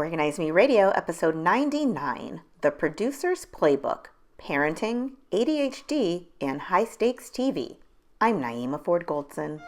Organize Me Radio, episode 99, The Producer's Playbook, Parenting, ADHD, and High Stakes TV. I'm Naeemah Ford Goldson.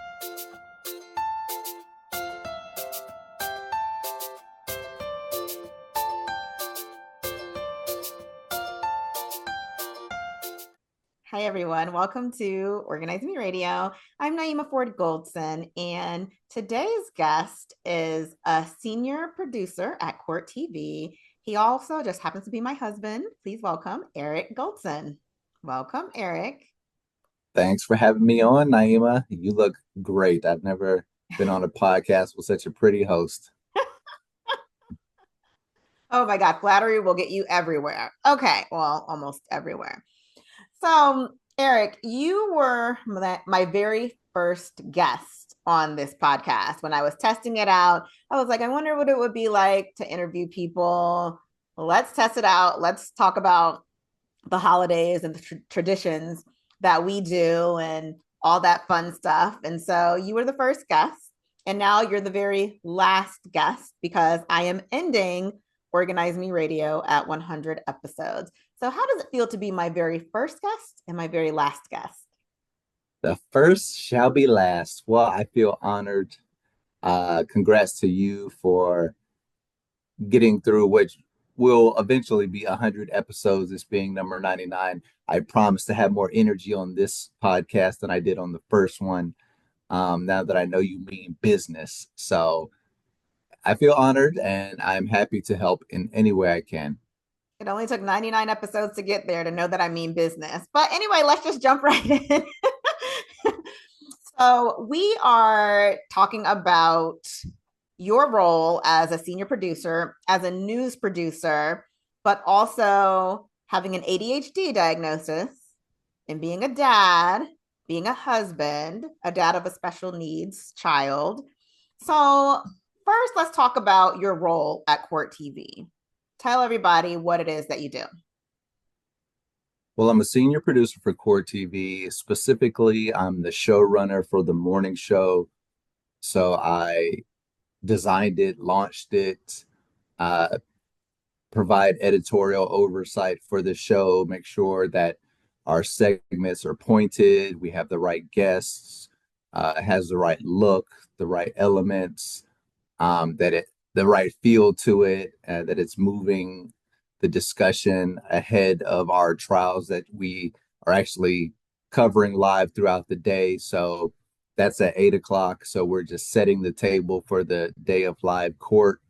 Hi, everyone. Welcome to Organize Me Radio. I'm Naeemah Ford Goldson, and today's guest is a senior producer at Court TV. He also just happens to be my husband. Please welcome Eric Goldson. Welcome, Eric. Thanks for having me on, Naeemah. You look great. I've never been on a podcast with such a pretty host. Oh my God, flattery will get you everywhere. Okay, well, almost everywhere. So, Eric, you were my very first guest on this podcast. When I was testing it out, I was like, I wonder what it would be like to interview people. Let's test it out. Let's talk about the holidays and the traditions that we do and all that fun stuff. And so you were the first guest, and now you're the very last guest because I am ending Organize Me Radio at 100 episodes. So how does it feel to be my very first guest and my very last guest? The first shall be last. Well, I feel honored. Congrats to you for getting through what will eventually be 100 episodes, this being number 99. I promise to have more energy on this podcast than I did on the first one, now that I know you mean business. So I feel honored, and I'm happy to help in any way I can. It only took 99 episodes to get there to know that I mean business. But anyway, let's just jump right in. So we are talking about your role as a senior producer, as a news producer, but also having an ADHD diagnosis and being a dad, being a husband, a dad of a special needs child. So first, let's talk about your role at Court TV. Tell everybody what it is that you do. Well, I'm a senior producer for Core TV. Specifically, I'm the showrunner for the morning show. So I designed it, launched it, uh, provide editorial oversight for the show, make sure that our segments are pointed, we have the right guests, it has the right look, the right elements, that it the right feel to it, that it's moving the discussion ahead of our trials that we are actually covering live throughout the day. So that's at 8 o'clock. So we're just setting the table for the day of live court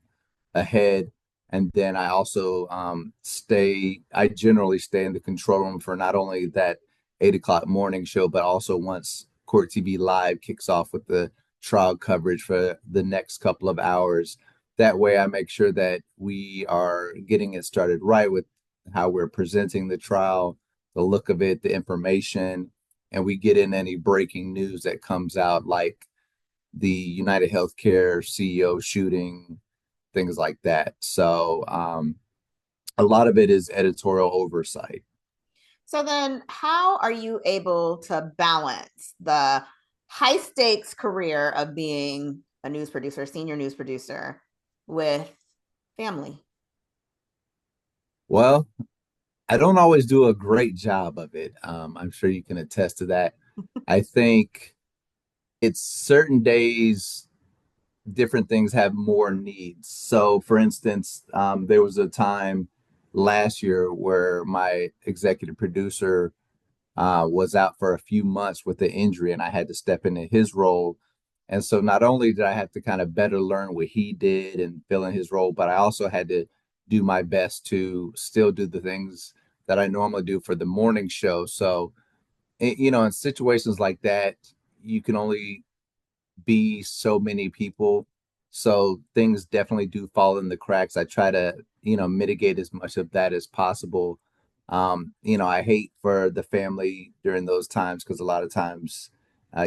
ahead. And then I also I generally stay in the control room for not only that 8 o'clock morning show, but also once Court TV Live kicks off with the trial coverage for the next couple of hours. That way I make sure that we are getting it started right with how we're presenting the trial, the look of it, the information, and we get in any breaking news that comes out, like the United Healthcare CEO shooting, things like that. So a lot of it is editorial oversight. So then how are you able to balance the high stakes career of being a news producer, senior news producer, with family? Well, I don't always do a great job of it. I'm sure you can attest to that. I think it's certain days, different things have more needs. So, for instance, there was a time last year where my executive producer was out for a few months with an injury, and I had to step into his role. And so not only did I have to kind of better learn what he did and fill in his role, but I also had to do my best to still do the things that I normally do for the morning show. So, in situations like that, you can only be so many people. So things definitely do fall in the cracks. I try to, mitigate as much of that as possible. I hate for the family during those times because a lot of times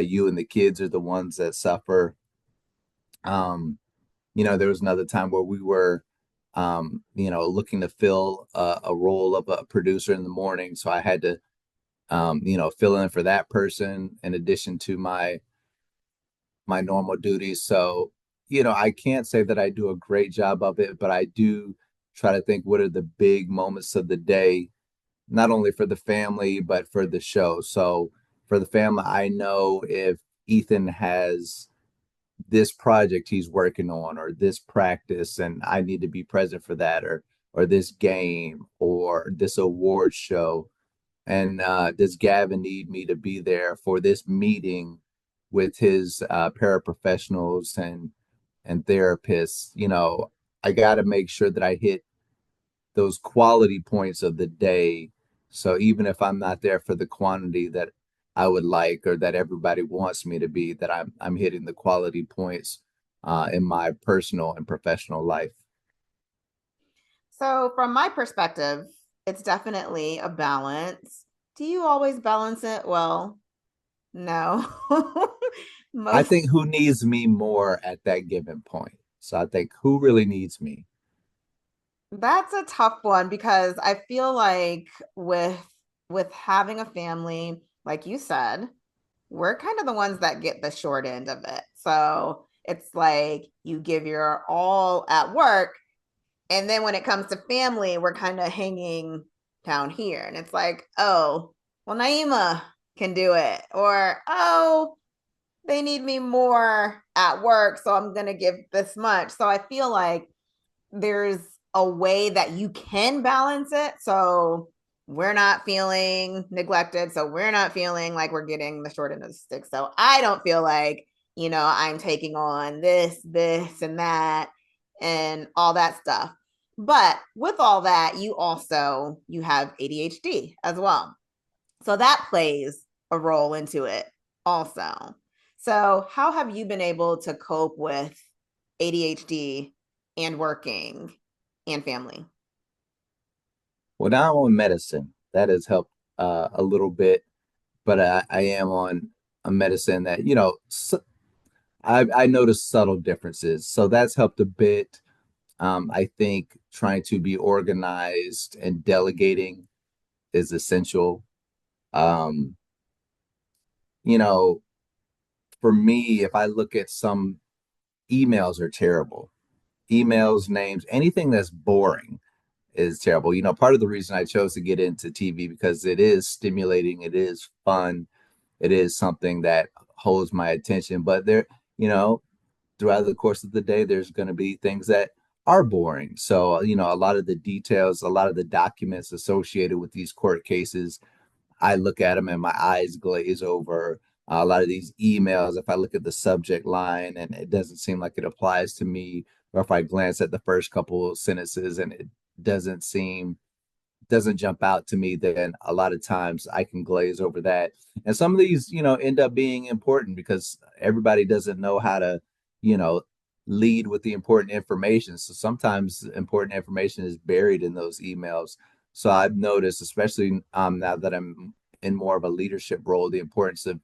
you and the kids are the ones that suffer. There was another time where we were, looking to fill a role of a producer in the morning. So I had to, fill in for that person in addition to my normal duties. So I can't say that I do a great job of it, but I do try to think what are the big moments of the day, not only for the family, but for the show. So for the family, I know if Ethan has this project he's working on or this practice and I need to be present for that or this game or this award show and does Gavin need me to be there for this meeting with his paraprofessionals and therapists? I got to make sure that I hit those quality points of the day. So even if I'm not there for the quantity that I would like or that everybody wants me to be, that I'm hitting the quality points in my personal and professional life. So, from my perspective, it's definitely a balance. Do you always balance it? Well, no. I Most think who needs me more at that given point. So I think who really needs me. That's a tough one because I feel like with having a family, like you said, we're kind of the ones that get the short end of it. So it's like you give your all at work, and then when it comes to family, we're kind of hanging down here. And it's like, oh, well, Naeemah can do it. Or, oh, they need me more at work. So I'm going to give this much. So I feel like there's a way that you can balance it. So we're not feeling neglected. So we're not feeling like we're getting the short end of the stick. So I don't feel like, I'm taking on this, and that, and all that stuff. But with all that, you have ADHD as well. So that plays a role into it also. So how have you been able to cope with ADHD and working and family? Well, now I'm on medicine. That has helped a little bit, but I am on a medicine that, I notice subtle differences. So that's helped a bit. I think trying to be organized and delegating is essential. Um, you know, for me, if I look at some emails are terrible. Emails, names, anything that's boring is terrible. Part of the reason I chose to get into TV because it is stimulating, it is fun, it is something that holds my attention. But you know, throughout the course of the day, there's going to be things that are boring. So, a lot of the details, a lot of the documents associated with these court cases, I look at them and my eyes glaze over. A lot of these emails, if I look at the subject line and it doesn't seem like it applies to me, or if I glance at the first couple of sentences and it doesn't seem doesn't jump out to me, then a lot of times I can glaze over that. And some of these, end up being important because everybody doesn't know how to, you know, lead with the important information. So sometimes important information is buried in those emails. So I've noticed, especially now that I'm in more of a leadership role, the importance of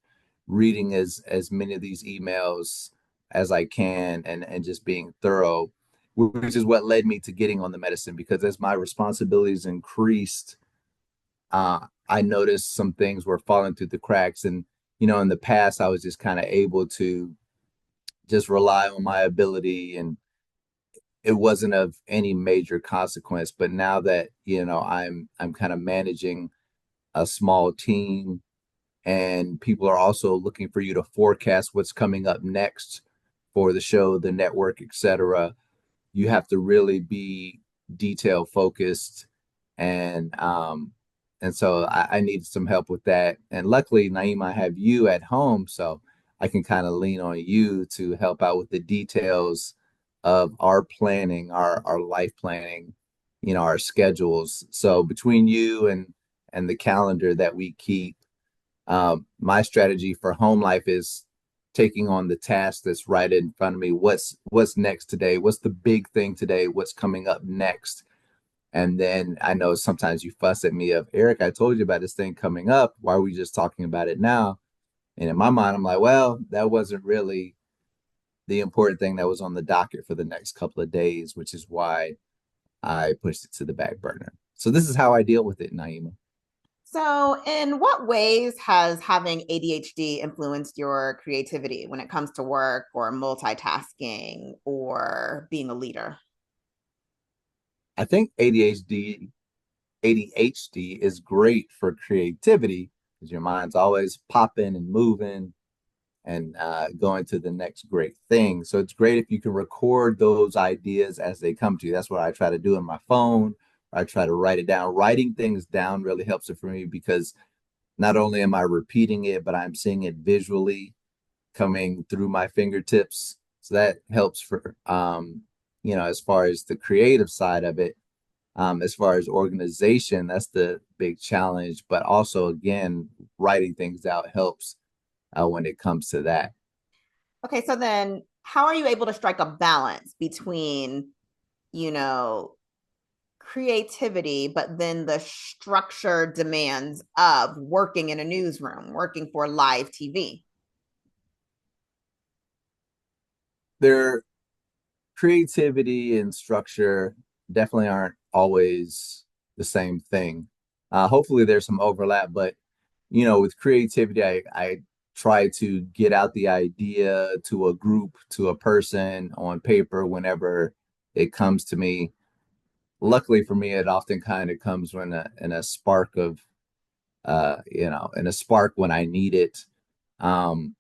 reading as many of these emails as I can and just being thorough, which is what led me to getting on the medicine because as my responsibilities increased, I noticed some things were falling through the cracks. And, in the past, I was just kind of able to just rely on my ability and it wasn't of any major consequence. But now that, I'm kind of managing a small team and people are also looking for you to forecast what's coming up next for the show, the network, etc. You have to really be detail focused and so I needed some help with that. And luckily, Naeemah, I have you at home, so I can kind of lean on you to help out with the details of our planning, our life planning, our schedules. So between you and the calendar that we keep, my strategy for home life is taking on the task that's right in front of me. What's next today? What's the big thing today? What's coming up next? And then I know sometimes you fuss at me of Eric, I told you about this thing coming up. Why are we just talking about it now? And in my mind, I'm like, well, that wasn't really the important thing that was on the docket for the next couple of days, which is why I pushed it to the back burner. So this is how I deal with it, Naeemah. So, in what ways has having ADHD influenced your creativity when it comes to work or multitasking or being a leader? I think ADHD is great for creativity because your mind's always popping and moving and going to the next great thing. So it's great if you can record those ideas as they come to you. That's what I try to do in my phone. I try to write it down. Writing things down really helps it for me because not only am I repeating it, but I'm seeing it visually coming through my fingertips. So that helps for, as far as the creative side of it. As far as organization, that's the big challenge. But also, again, writing things out helps when it comes to that. Okay, so then how are you able to strike a balance between, you know, creativity, but then the structure demands of working in a newsroom, working for live TV? Their creativity and structure definitely aren't always the same thing. Hopefully, there's some overlap, but with creativity, I try to get out the idea to a group, to a person on paper whenever it comes to me. Luckily for me, it often kind of comes when in a spark of, in a spark when I need it. Um,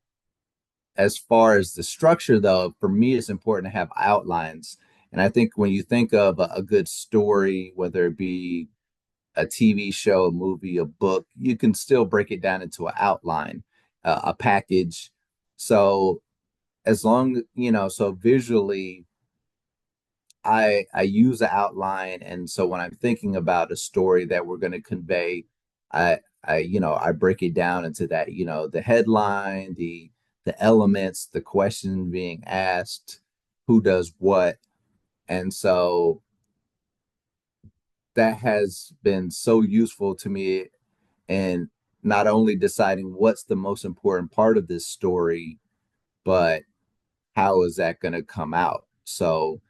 as far as the structure, though, for me, it's important to have outlines. And I think when you think of a good story, whether it be a TV show, a movie, a book, you can still break it down into an outline, a package. So as long, so visually, I use an outline, and so when I'm thinking about a story that we're going to convey, I break it down into that, the headline, the elements, the question being asked, who does what, and so that has been so useful to me in not only deciding what's the most important part of this story, but how is that going to come out. So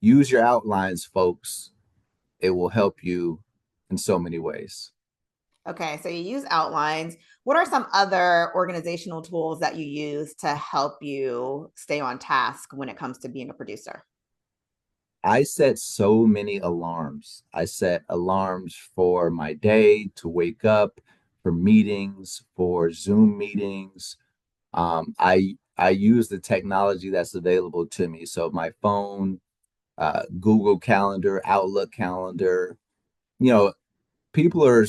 use your outlines, folks. It will help you in so many ways. Okay, so you use outlines. What are some other organizational tools that you use to help you stay on task when it comes to being a producer? I set so many alarms. I set alarms for my day to wake up, for meetings, for Zoom meetings. I use the technology that's available to me. So my phone, Google Calendar, Outlook Calendar. You know, people are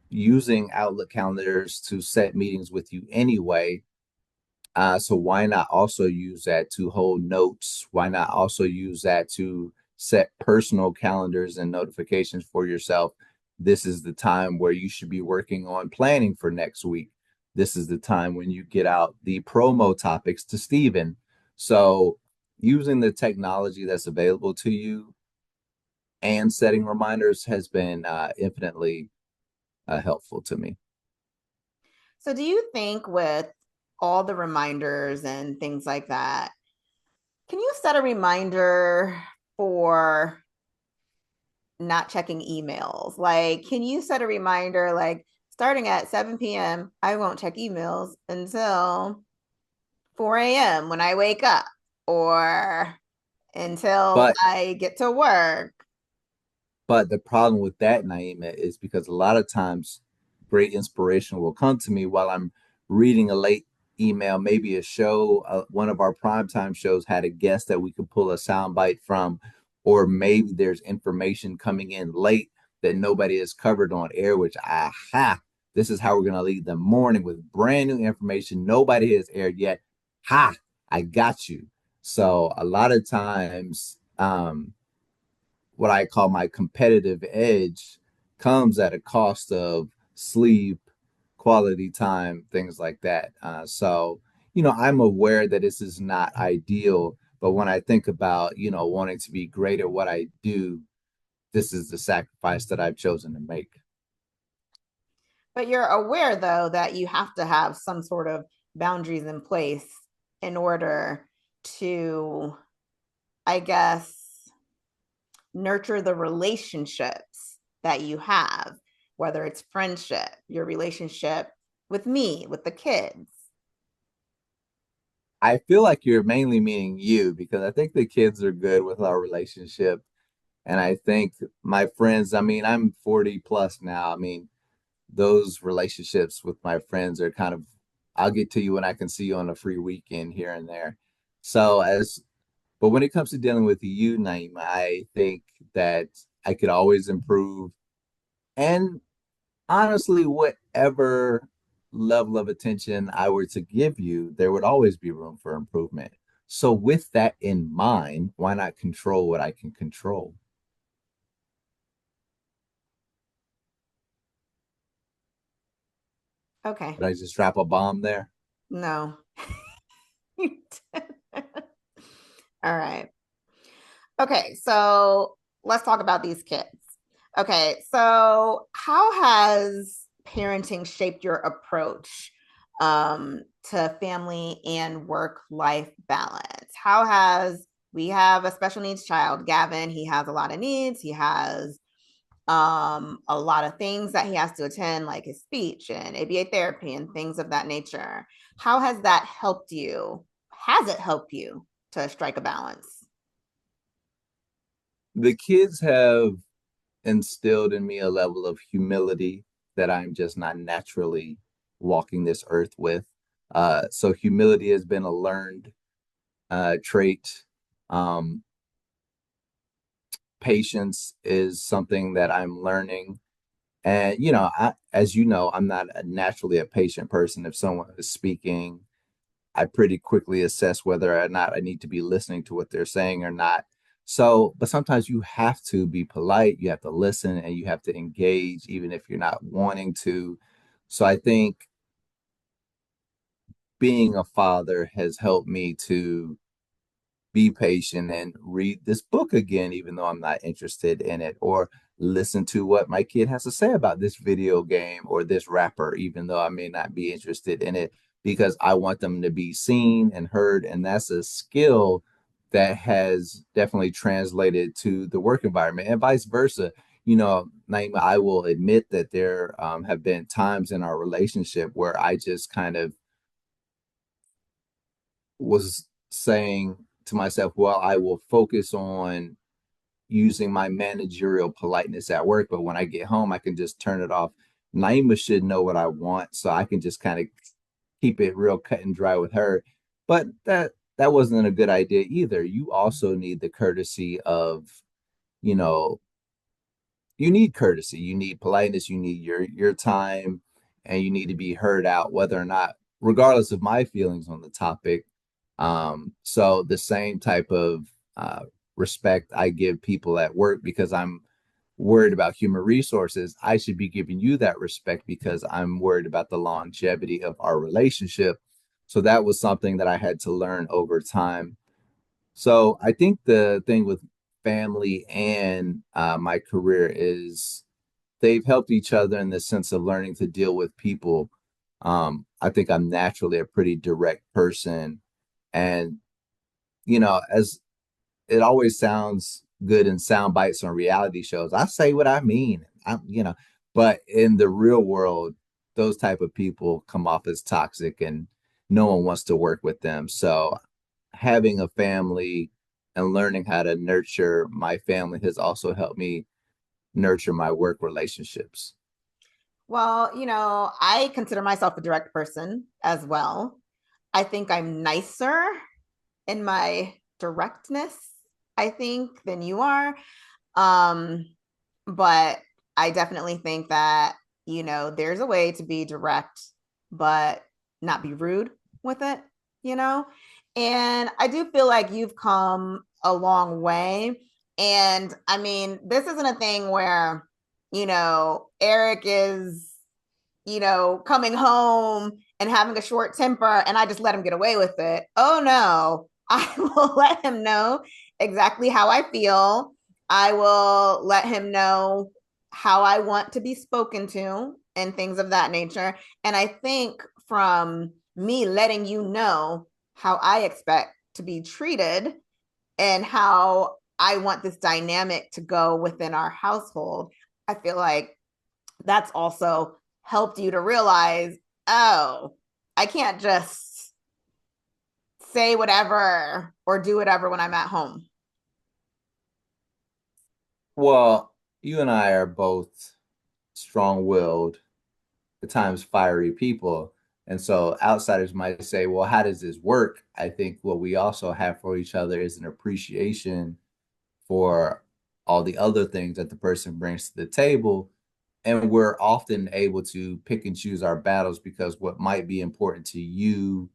using Outlook calendars to set meetings with you anyway. So why not also use that to hold notes? Why not also use that to set personal calendars and notifications for yourself? This is the time where you should be working on planning for next week. This is the time when you get out the promo topics to Steven. So using the technology that's available to you and setting reminders has been infinitely helpful to me. So, do you think with all the reminders and things like that, can you set a reminder for not checking emails? Like, can you set a reminder like starting at 7 p.m., I won't check emails until 4 a.m. when I wake up or until But I get to work? But the problem with that, Naeemah, is because a lot of times great inspiration will come to me while I'm reading a late email, maybe a show, one of our primetime shows had a guest that we could pull a soundbite from, or maybe there's information coming in late that nobody has covered on air, which, aha, this is how we're going to lead the morning with brand new information nobody has aired yet. Ha, I got you. So a lot of times, what I call my competitive edge comes at a cost of sleep, quality time, things like that. I'm aware that this is not ideal, but when I think about, wanting to be great at what I do, this is the sacrifice that I've chosen to make. But you're aware, though, that you have to have some sort of boundaries in place in order to, I guess, nurture the relationships that you have. whether it's friendship, your relationship with me, with the kids? I feel like you're mainly meaning you because I think the kids are good with our relationship. And I think my friends, I mean, I'm 40 plus now. I mean, those relationships with my friends are kind of, I'll get to you when I can see you on a free weekend here and there. So but when it comes to dealing with you, Naeem, I think that I could always improve. And honestly, whatever level of attention I were to give you, there would always be room for improvement. So with that in mind, why not control what I can control? Okay. Did I just drop a bomb there? No. All right. Okay, so let's talk about these kids. Okay, so how has parenting shaped your approach to family and work life balance? How has we have a special needs child, Gavin? He has a lot of needs. He has a lot of things that he has to attend, like his speech and ABA therapy and things of that nature. How has that helped you? Has it helped you to strike a balance? The kids have instilled in me a level of humility that I'm just not naturally walking this earth with. So humility has been a learned trait. Um, Patience is something that I'm learning. And as you know, I'm not naturally a patient person. If someone is speaking, I pretty quickly assess whether or not I need to be listening to what they're saying or not. So, but sometimes you have to be polite, you have to listen, and you have to engage, even if you're not wanting to. So, I think being a father has helped me to be patient and read this book again, even though I'm not interested in it, or listen to what my kid has to say about this video game or this rapper, even though I may not be interested in it, because I want them to be seen and heard. And that's a skill that has definitely translated to the work environment and vice versa. Naima, I will admit that there have been times in our relationship where I just kind of was saying to myself, well, I will focus on using my managerial politeness at work, but when I get home, I can just turn it off. Naima should know what I want, so I can just kind of keep it real cut and dry with her. But that wasn't a good idea either. You also need the courtesy of, you know, you need courtesy, you need politeness, you need your time, and you need to be heard out, whether or not, regardless of my feelings on the topic. So the same type of respect I give people at work because I'm worried about human resources, I should be giving you that respect because I'm worried about the longevity of our relationship. So that was something that I had to learn over time. So I think the thing with family and my career is they've helped each other in the sense of learning to deal with people. I think I'm naturally a pretty direct person. And, as it always sounds good in sound bites on reality shows, I say what I mean. But in the real world, those type of people come off as toxic and no one wants to work with them. So having a family and learning how to nurture my family has also helped me nurture my work relationships. Well, I consider myself a direct person as well. I think I'm nicer in my directness, I think, than you are. Um, but I definitely think that, there's a way to be direct, but not be rude with it, you know? And I do feel like you've come a long way. And I mean, this isn't a thing where, Eric is, coming home and having a short temper and I just let him get away with it. Oh no, I will let him know exactly how I feel. I will let him know how I want to be spoken to and things of that nature. And I think from me letting you know how I expect to be treated and how I want this dynamic to go within our household, I feel like that's also helped you to realize, oh, I can't just say whatever or do whatever when I'm at home. Well, you and I are both strong-willed, at times fiery people. And so outsiders might say, well, how does this work? I think what we also have for each other is an appreciation for all the other things that the person brings to the table. And we're often able to pick and choose our battles because what might be important to you,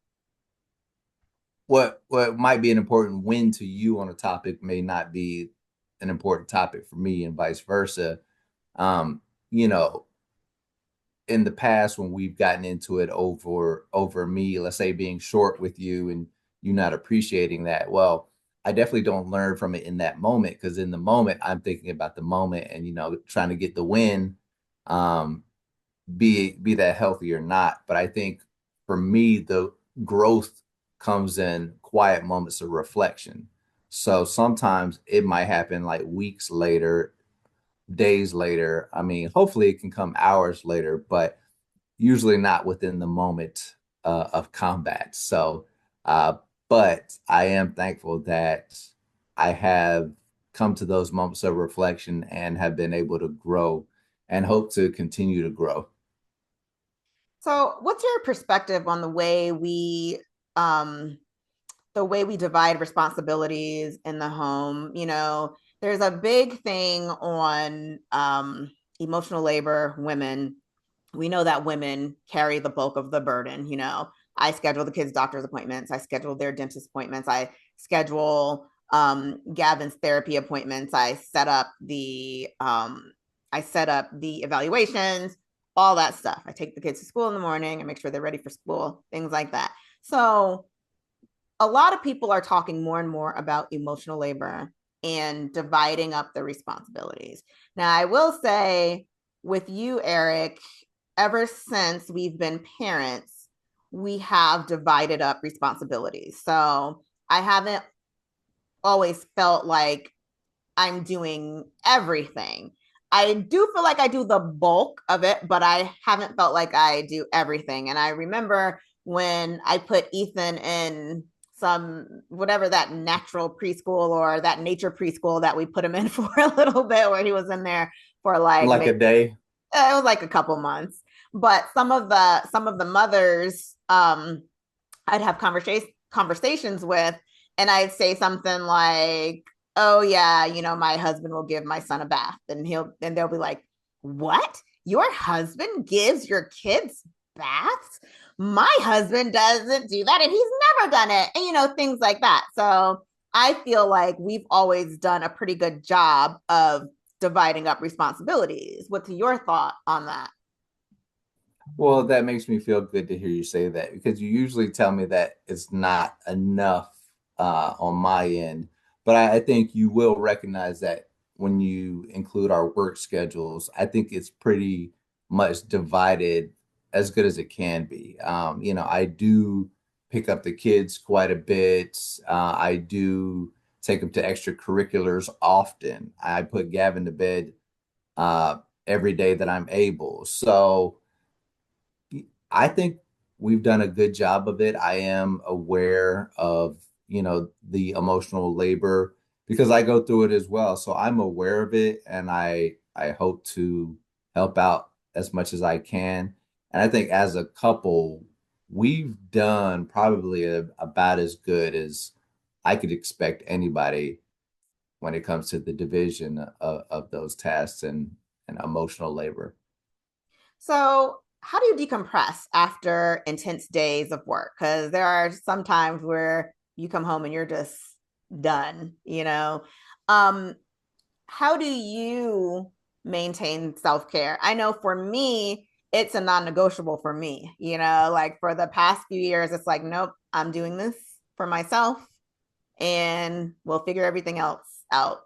what might be an important win to you on a topic may not be an important topic for me, and vice versa. Um, you know, in the past when we've gotten into it over me, let's say being short with you and you not appreciating that, well, I definitely don't learn from it in that moment, because in the moment I'm thinking about the moment and trying to get the win, um be that healthy or not. But I think for me the growth comes in quiet moments of reflection. So sometimes it might happen like weeks later, days later. I mean, hopefully it can come hours later, but usually not within the moment of combat. So, uh, but I am thankful that I have come to those moments of reflection and have been able to grow and hope to continue to grow. So, what's your perspective on um, the way we divide responsibilities in the home? There's a big thing on emotional labor, women. We know that women carry the bulk of the burden. I schedule the kids' doctor's appointments. I schedule their dentist appointments. I schedule Gavin's therapy appointments. I set up the evaluations, all that stuff. I take the kids to school in the morning and make sure they're ready for school, things like that. So a lot of people are talking more and more about emotional labor and dividing up the responsibilities. Now, I will say with you, Eric, ever since we've been parents, we have divided up responsibilities. So I haven't always felt like I'm doing everything. I do feel like I do the bulk of it, but I haven't felt like I do everything. And I remember when I put Ethan in some whatever that natural preschool or that nature preschool that we put him in for a little bit, where he was in there for like Like maybe a day. it was like a couple months. But some of the mothers I'd have conversations with, and I'd say something like, "Oh yeah, my husband will give my son a bath," and they'll be like, "What? Your husband gives your kids baths? My husband doesn't do that, and he's never done it," and things like that. So I feel like we've always done a pretty good job of dividing up responsibilities. What's your thought on that? Well, that makes me feel good to hear you say that, because you usually tell me that it's not enough on my end. But I think you will recognize that when you include our work schedules, I think it's pretty much divided as good as it can be. I do pick up the kids quite a bit. I do take them to extracurriculars often. I put Gavin to bed uh, every day that I'm able. So, I think we've done a good job of it. I am aware of, the emotional labor because I go through it as well. So I'm aware of it, and I hope to help out as much as I can. And I think as a couple, we've done probably about as good as I could expect anybody when it comes to the division of those tasks and emotional labor. So, how do you decompress after intense days of work? Because there are some times where you come home and you're just done. Um, how do you maintain self-care? I know for me, it's a non-negotiable for me. Like for the past few years, it's like, nope, I'm doing this for myself and we'll figure everything else out.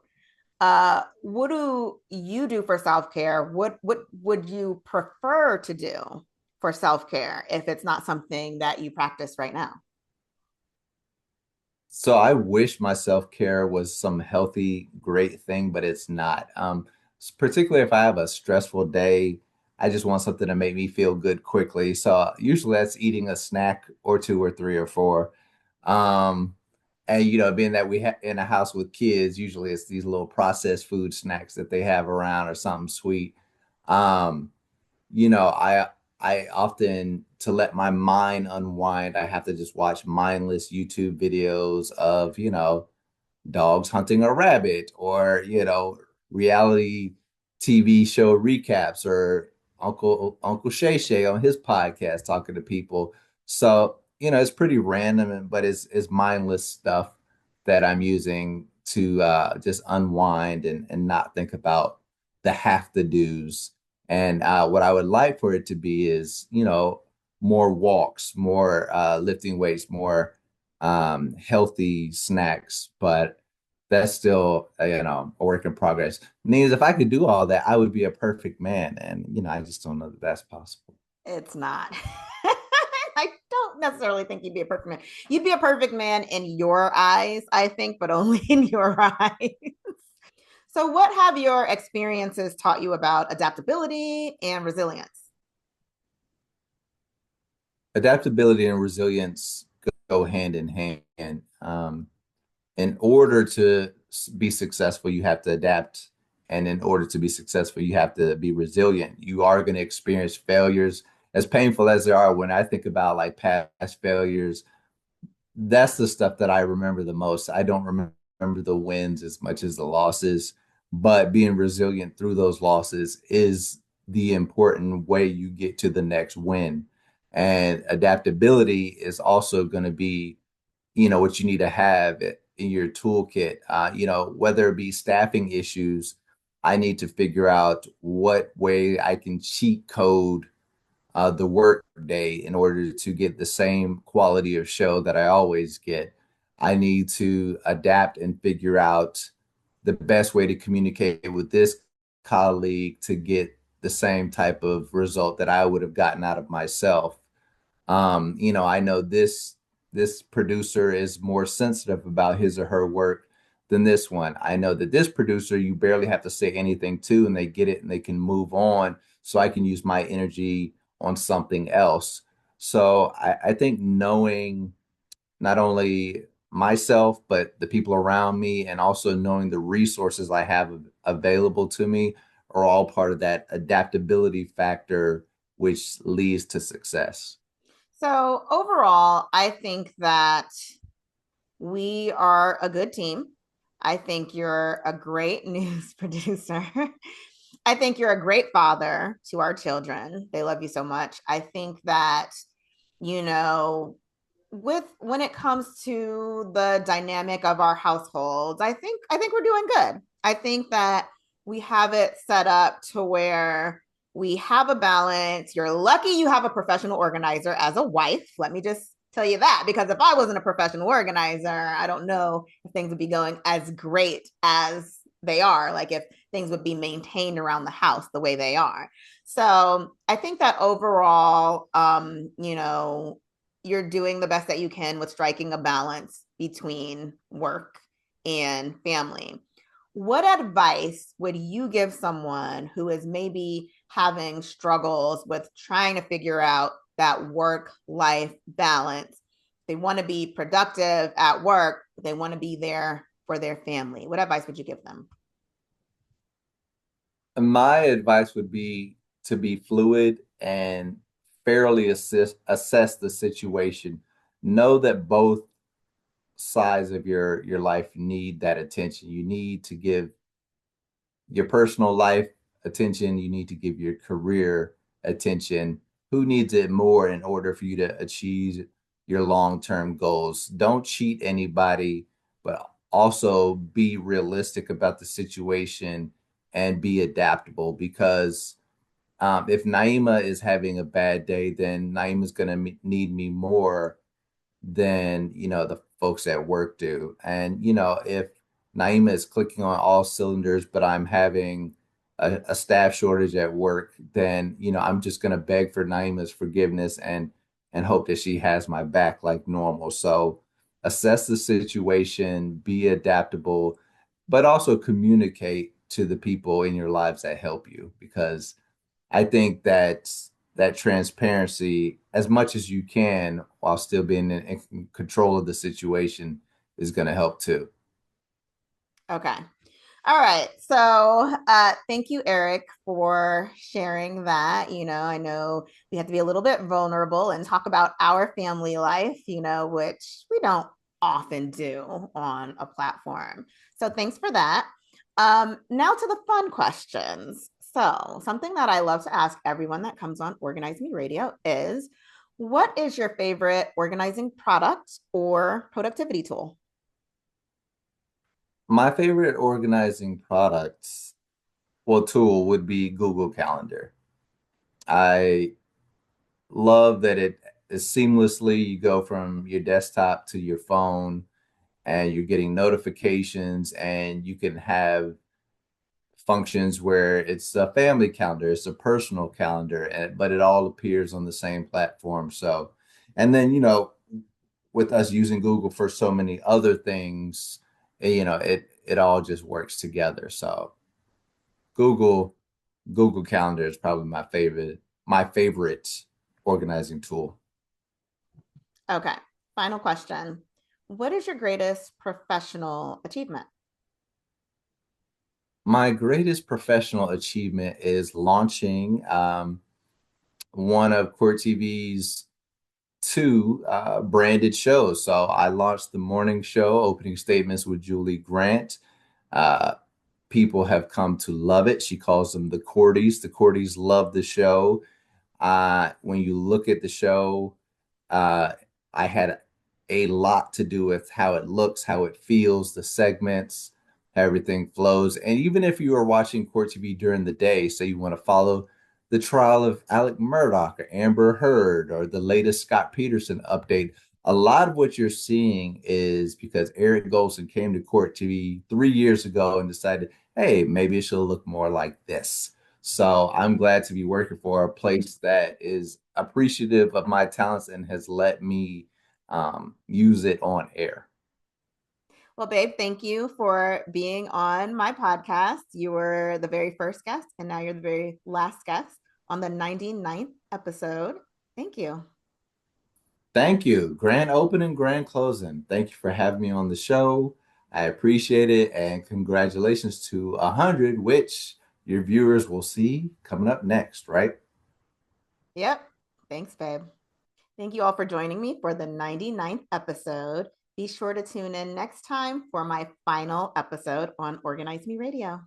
What do you do for self-care? What would you prefer to do for self-care if it's not something that you practice right now? So I wish my self-care was some healthy, great thing, but it's not. Particularly if I have a stressful day, I just want something to make me feel good quickly. So usually that's eating a snack or two or three or four. Um, and being that we have in a house with kids, usually it's these little processed food snacks that they have around or something sweet. Um, I often, to let my mind unwind, I have to just watch mindless YouTube videos of, dogs hunting a rabbit, or reality TV show recaps, or Uncle Shay Shay on his podcast talking to people. So it's pretty random, but it's mindless stuff that I'm using to just unwind and not think about the have to do's. And what I would like for it to be is more walks, more lifting weights, more healthy snacks, but that's still, a work in progress. Means if I could do all that, I would be a perfect man. And, I just don't know that that's possible. It's not. I don't necessarily think you'd be a perfect man. You'd be a perfect man in your eyes, I think, but only in your eyes. So, what have your experiences taught you about adaptability and resilience? Adaptability and resilience go hand in hand. In order to be successful, you have to adapt. And in order to be successful, you have to be resilient. You are going to experience failures, as painful as they are. When I think about like past failures, that's the stuff that I remember the most. I don't remember the wins as much as the losses, but being resilient through those losses is the important way you get to the next win. And adaptability is also going to be, what you need to have in your toolkit. Whether it be staffing issues, I need to figure out what way I can cheat code the work day in order to get the same quality of show that I always get. I need to adapt and figure out the best way to communicate with this colleague to get the same type of result that I would have gotten out of myself. I know this producer is more sensitive about his or her work than this one. I know that this producer, you barely have to say anything to, and they get it and they can move on. So I can use my energy on something else. So I think knowing not only myself, but the people around me, and also knowing the resources I have available to me, are all part of that adaptability factor, which leads to success. So, overall, I think that we are a good team. I think you're a great news producer. I think you're a great father to our children. They love you so much. I think that, you know, with when it comes to the dynamic of our households, I think we're doing good. I think that we have it set up to where we have a balance. You're lucky you have a professional organizer as a wife. Let me just tell you that, because if I wasn't a professional organizer, I don't know if things would be going as great as they are, like if things would be maintained around the house the way they are. So I think that overall, you're doing the best that you can with striking a balance between work and family. What advice would you give someone who is maybe having struggles with trying to figure out that work life balance? They want to be productive at work, but they want to be there for their family. What advice would you give them? My advice would be to be fluid and fairly assess the situation. Know that both sides of your life need that attention. You need to give your personal life attention, you need to give your career attention. Who needs it more in order for you to achieve your long-term goals? Don't cheat anybody, but also be realistic about the situation and be adaptable, because if Naeemah is having a bad day, then Naeemah is going to need me more than the folks at work do. And if Naeemah is clicking on all cylinders, but I'm having a staff shortage at work, then I'm just going to beg for Naeemah's forgiveness and hope that she has my back like normal. So assess the situation, be adaptable, but also communicate to the people in your lives that help you, because I think that that transparency, as much as you can, while still being in control of the situation, is going to help too. Okay. All right. So, thank you, Eric, for sharing that. I know we have to be a little bit vulnerable and talk about our family life, which we don't often do on a platform. So, thanks for that. Now to the fun questions. So, something that I love to ask everyone that comes on Organize Me Radio is, what is your favorite organizing product or productivity tool? My favorite organizing products, well, tool would be Google Calendar. I love that it is seamlessly, you go from your desktop to your phone and you're getting notifications, and you can have functions where it's a family calendar, it's a personal calendar, but it all appears on the same platform. So, and then, with us using Google for so many other things, it all just works together. So Google Google Calendar is probably my favorite organizing tool. Okay. Final question. What is your greatest professional achievement? My greatest professional achievement is launching one of Court TV's two branded shows. So I launched the morning show, Opening Statements with Julie Grant. Uh, People have come to love it. She calls them the Courties. The Courties love the show. When you look at the show, uh, I had a lot to do with how it looks, how it feels, the segments, how everything flows. And even if you are watching Court TV during the day, say you want to follow the trial of Alec Murdoch or Amber Heard or the latest Scott Peterson update, a lot of what you're seeing is because Eric Goldson came to Court TV 3 years ago and decided, hey, maybe it should look more like this. So I'm glad to be working for a place that is appreciative of my talents and has let me use it on air. Well, babe, thank you for being on my podcast. You were the very first guest, and now you're the very last guest on the 99th episode. Thank you. Thank you. Grand opening, grand closing. Thank you for having me on the show. I appreciate it. And congratulations to 100, which your viewers will see coming up next, right? Yep. Thanks, babe. Thank you all for joining me for the 99th episode. Be sure to tune in next time for my final episode on Organize Me Radio.